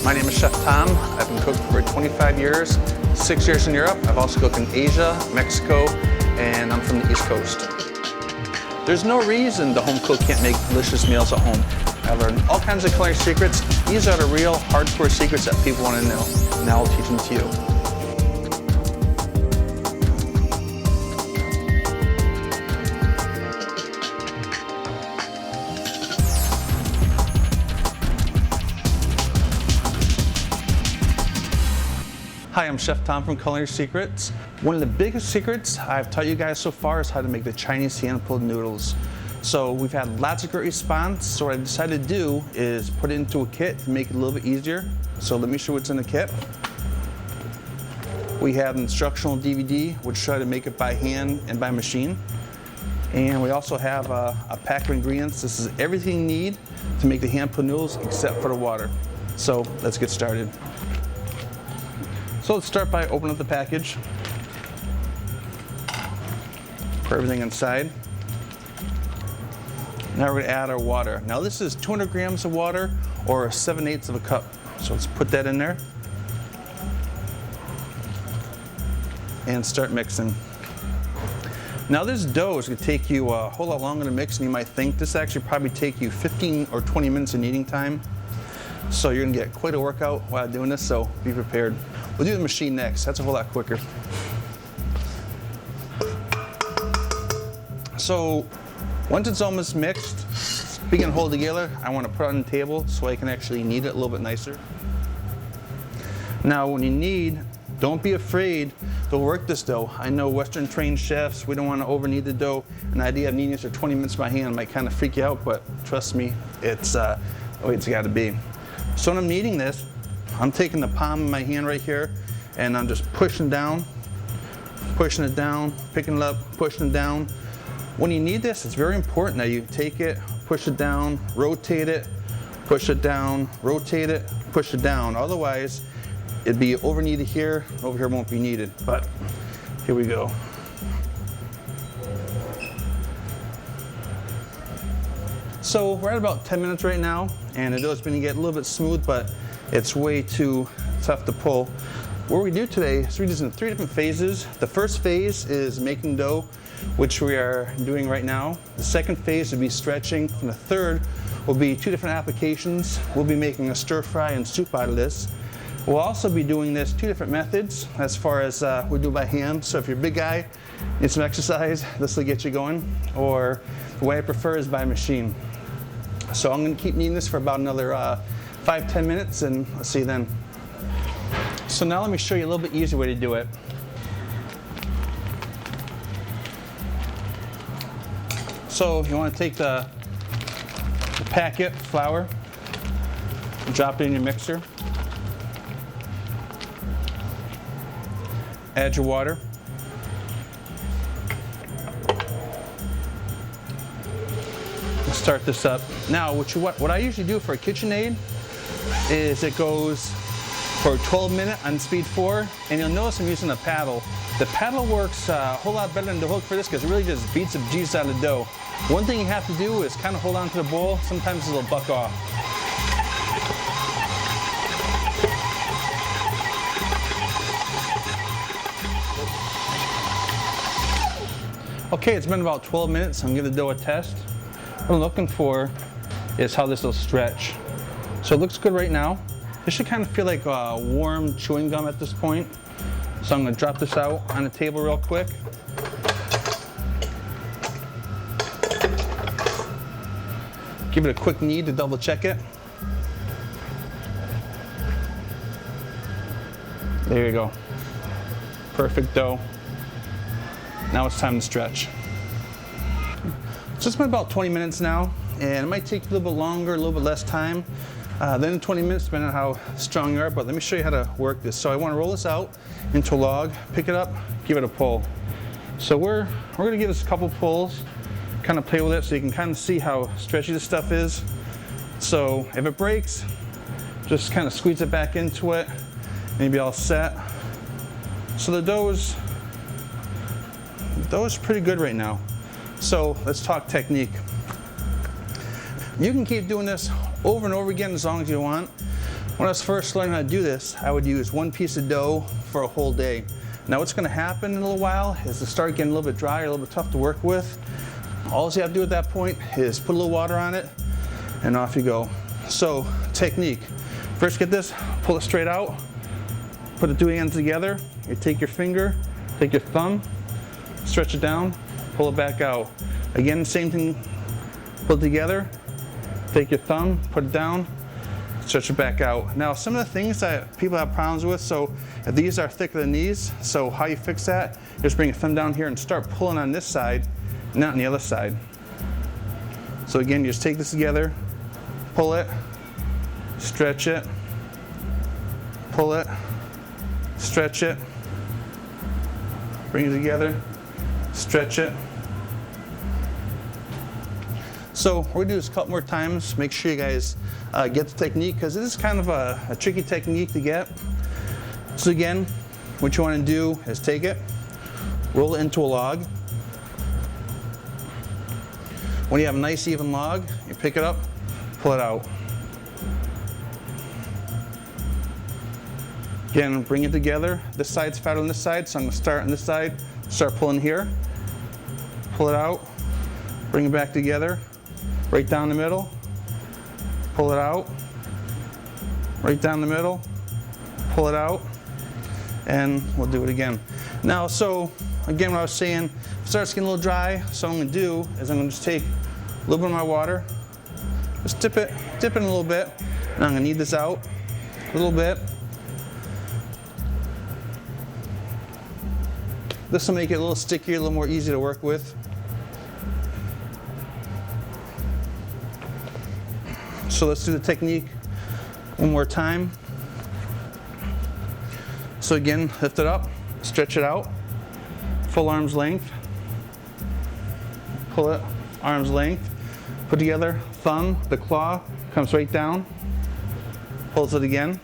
My name is Chef Tomm. I've been cooking for 25 years, 6 years in Europe. I've also cooked in Asia, Mexico, and I'm from the East Coast. There's no reason the home cook can't make delicious meals at home. I learned all kinds of culinary secrets. These are the real hardcore secrets that people want to know. Now I'll teach them to you. Hi, I'm Chef Tomm from Culinary Secrets. One of the biggest secrets I've taught you guys so far is how to make the Chinese hand-pulled noodles. So we've had lots of great response, so what I decided to do is put it into a kit to make it a little bit easier. So let me show what's in the kit. We have an instructional DVD, which shows how to make it by hand and by machine. And we also have a pack of ingredients. This is everything you need to make the hand-pulled noodles except for the water. So let's get started. So let's start by opening up the package. Pour everything inside. Now we're going to add our water. Now this is 200 grams of water or 7/8 of a cup. So let's put that in there and start mixing. Now this dough is going to take you a whole lot longer to mix than you might think. This actually probably take you 15 or 20 minutes of kneading time. So you're going to get quite a workout while doing this, so be prepared. We'll do the machine next. That's a whole lot quicker. So once it's almost mixed, begin to hold together, I want to put it on the table so I can actually knead it a little bit nicer. Now when you knead, don't be afraid to work this dough. I know Western trained chefs, we don't want to over knead the dough. An idea of kneading this for 20 minutes by hand might kind of freak you out, but trust me, it's the way it's got to be. So when I'm kneading this, I'm taking the palm of my hand right here and I'm just pushing it down, picking it up, pushing it down. When you knead this, it's very important that you take it, push it down, rotate it, push it down, rotate it, push it down. Otherwise, it'd be over kneaded here, over here won't be needed. But here we go. So we're at about 10 minutes right now, and the dough's going to get a little bit smooth, but it's way too tough to pull. What we do today is we do this in 3 different phases. The first phase is making dough, which we are doing right now. The second phase will be stretching, and the third will be 2 different applications. We'll be making a stir fry and soup out of this. We'll also be doing this 2 different methods as far as we do by hand. So if you're a big guy, need some exercise, this will get you going. Or the way I prefer is by machine. So I'm going to keep kneading this for about another 5-10 minutes, and let's see you then. So now let me show you a little bit easier way to do it. So you want to take the packet flour, drop it in your mixer, add your water, start this up. Now what I usually do for a KitchenAid is it goes for 12 minutes on speed 4, and you'll notice I'm using a paddle. The paddle works a whole lot better than the hook for this because it really just beats the juice out of the dough. One thing you have to do is kind of hold on to the bowl. Sometimes it'll buck off. Okay, it's been about 12 minutes. I'm gonna give the dough a test. What I'm looking for is how this will stretch. So it looks good right now. This should kind of feel like warm chewing gum at this point. So I'm going to drop this out on the table real quick. Give it a quick knead to double check it. There you go. Perfect dough. Now it's time to stretch. So it's been about 20 minutes now, and it might take a little bit longer, a little bit less time than 20 minutes, depending on how strong you are, but let me show you how to work this. So I want to roll this out into a log, pick it up, give it a pull. So we're going to give this a couple pulls, kind of play with it so you can kind of see how stretchy this stuff is. So if it breaks, just kind of squeeze it back into it, maybe all set. So the dough is pretty good right now. So let's talk technique. You can keep doing this over and over again as long as you want. When I was first learning how to do this, I would use one piece of dough for a whole day. Now what's going to happen in a little while is to start getting a little bit drier, a little bit tough to work with. All you have to do at that point is put a little water on it and off you go. So technique, first get this, pull it straight out, put the two hands together, you take your finger, take your thumb, stretch it down, pull it back out. Again, same thing, pull it together, take your thumb, put it down, stretch it back out. Now some of the things that people have problems with, so if these are thicker than these, so how you fix that, just bring your thumb down here and start pulling on this side, not on the other side. So again, you just take this together, pull it, stretch it, pull it, stretch it, bring it together, stretch it. So we're gonna do this a couple more times. Make sure you guys get the technique, because this is kind of a tricky technique to get. So again, what you want to do is take it, roll it into a log. When you have a nice even log, you pick it up, pull it out. Again, bring it together. This side's fatter than this side, so I'm going to start on this side, start pulling here, pull it out, bring it back together, right down the middle, pull it out, right down the middle, pull it out, and we'll do it again. Now, so again, what I was saying, if it starts getting a little dry, so what I'm going to do is I'm going to just take a little bit of my water, just dip it in a little bit, and I'm going to knead this out a little bit. This will make it a little stickier, a little more easy to work with. So let's do the technique one more time. So again, lift it up, stretch it out, full arm's length, pull it, arm's length, put together, thumb, the claw comes right down, pulls it again,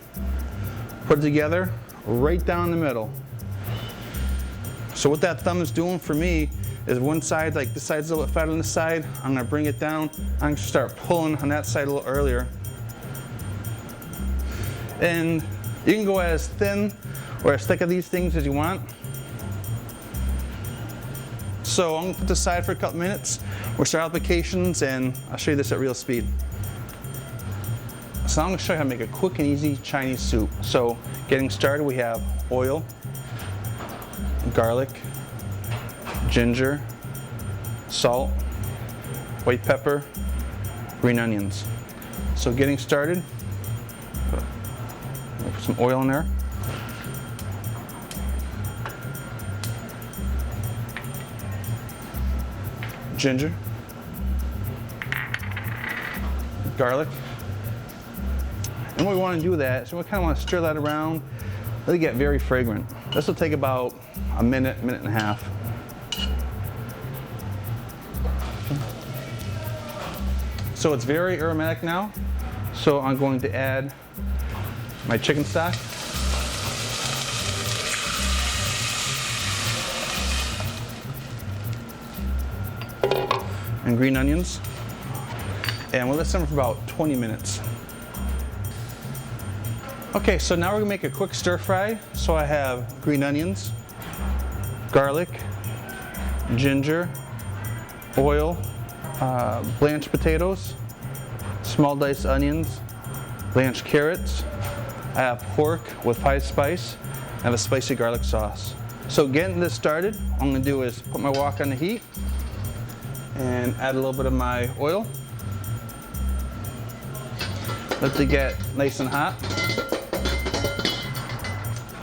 put it together, right down the middle. So what that thumb is doing for me is one side, like this side's a little bit fatter than this side, I'm gonna bring it down, I'm gonna start pulling on that side a little earlier. And you can go as thin or as thick of these things as you want. So I'm gonna put this aside for a couple minutes, we'll start applications, and I'll show you this at real speed. So I'm gonna show you how to make a quick and easy Chinese soup. So getting started, we have oil, garlic, ginger, salt, white pepper, green onions. So getting started, put some oil in there. Ginger, garlic. And what we want to do with that, so we kind of want to stir that around, let it get very fragrant. This will take about a minute, minute and a half. So it's very aromatic now, so I'm going to add my chicken stock. And green onions. And we'll let simmer for about 20 minutes. Okay, so now we're gonna make a quick stir fry. So I have green onions, garlic, ginger, oil, blanched potatoes, small diced onions, blanched carrots. I have pork with pie spice. I have a spicy garlic sauce. So getting this started, what I'm gonna do is put my wok on the heat and add a little bit of my oil. Let it get nice and hot.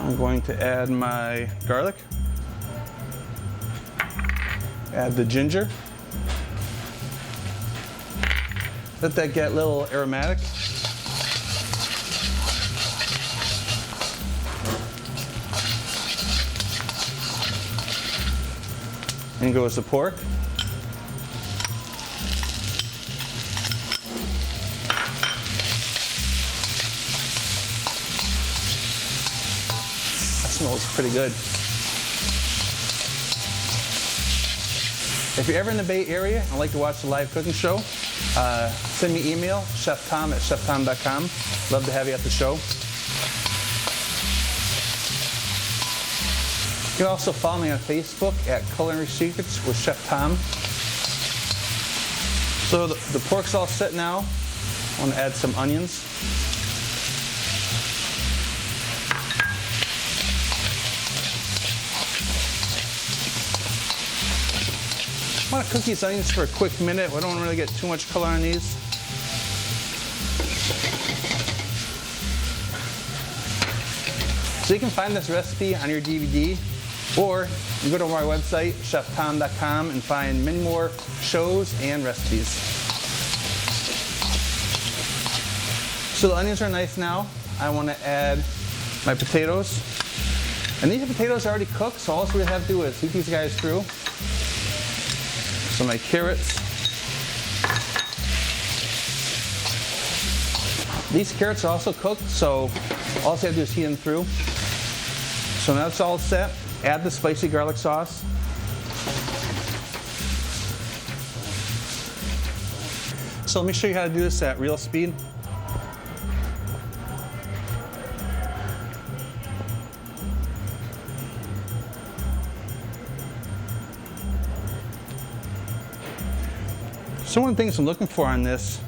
I'm going to add my garlic, add the ginger, let that get a little aromatic. And goes the pork. Smells pretty good. If you're ever in the Bay Area and like to watch the live cooking show, send me email, cheftom@cheftom.com. Love to have you at the show. You can also follow me on Facebook at Culinary Secrets with Chef Tomm. So the pork's all set now. I want to add some onions. I want to cook these onions for a quick minute. We don't want to really get too much color on these. So you can find this recipe on your DVD, or you go to my website, cheftomm.com, and find many more shows and recipes. So the onions are nice now. I want to add my potatoes. And these potatoes are already cooked, so all we have to do is heat these guys through. So my carrots. These carrots are also cooked, so all I have to do is heat them through. So now it's all set. Add the spicy garlic sauce. So let me show you how to do this at real speed. So one of the things I'm looking for on this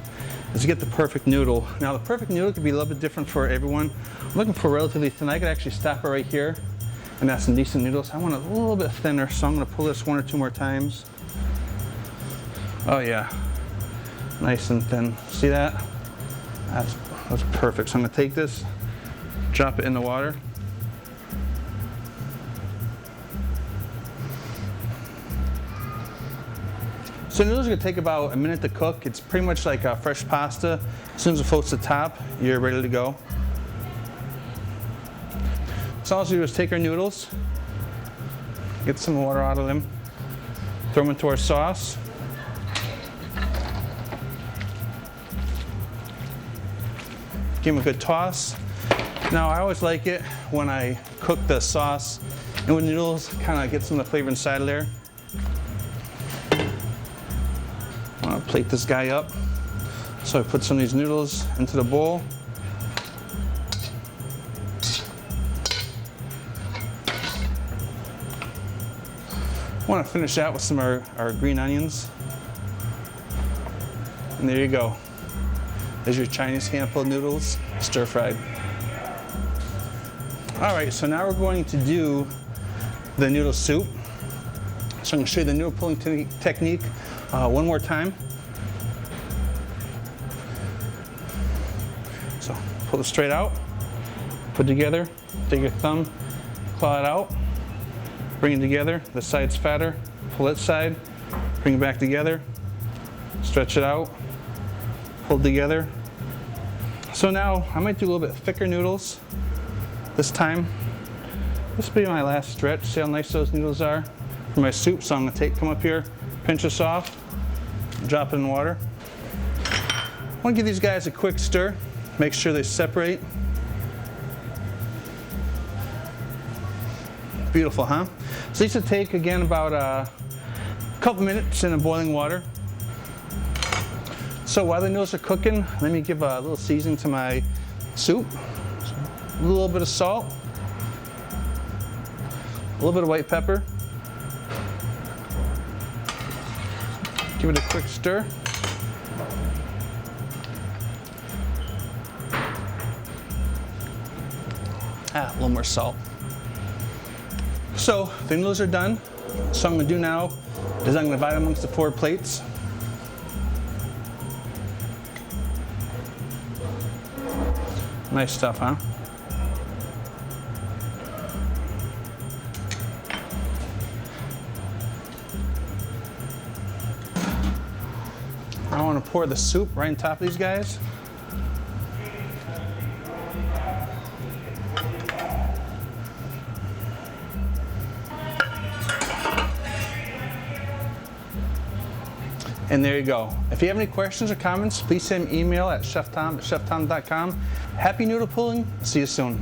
is to get the perfect noodle. Now the perfect noodle could be a little bit different for everyone. I'm looking for relatively thin. I could actually stop it right here and that's some decent noodles. I want it a little bit thinner, so I'm gonna pull this 1 or 2 more times. Oh yeah, nice and thin. See that? That's perfect. So I'm gonna take this, drop it in the water. So noodles are gonna take about a minute to cook. It's pretty much like fresh pasta. As soon as it floats to the top, you're ready to go. So all we do is take our noodles, get some water out of them, throw them into our sauce. Give them a good toss. Now I always like it when I cook the sauce and when the noodles kind of get some of the flavor inside of there. I want to plate this guy up. So I put some of these noodles into the bowl. I want to finish out with some of our green onions. And there you go. There's your Chinese hand-pulled noodles, stir-fried. All right, so now we're going to do the noodle soup. So I'm going to show you the noodle pulling technique one more time. So pull it straight out, put it together, take your thumb, claw it out, bring it together, the side's fatter, pull it side, bring it back together, stretch it out, pull it together. So now I might do a little bit thicker noodles this time. This will be my last stretch. See how nice those noodles are for my soup. So I'm gonna come up here, pinch this off, drop it in water. I wanna give these guys a quick stir, make sure they separate. Beautiful, huh? So these should take, again, about a couple minutes in the boiling water. So while the noodles are cooking, let me give a little seasoning to my soup. So a little bit of salt, a little bit of white pepper. Give it a quick stir. A little more salt. So the noodles are done. So I'm going to do now is I'm going to divide them amongst the 4 plates. Nice stuff, huh? I want to pour the soup right on top of these guys. And there you go. If you have any questions or comments, please send an email at cheftomm@cheftomm.com. Happy noodle pulling. See you soon.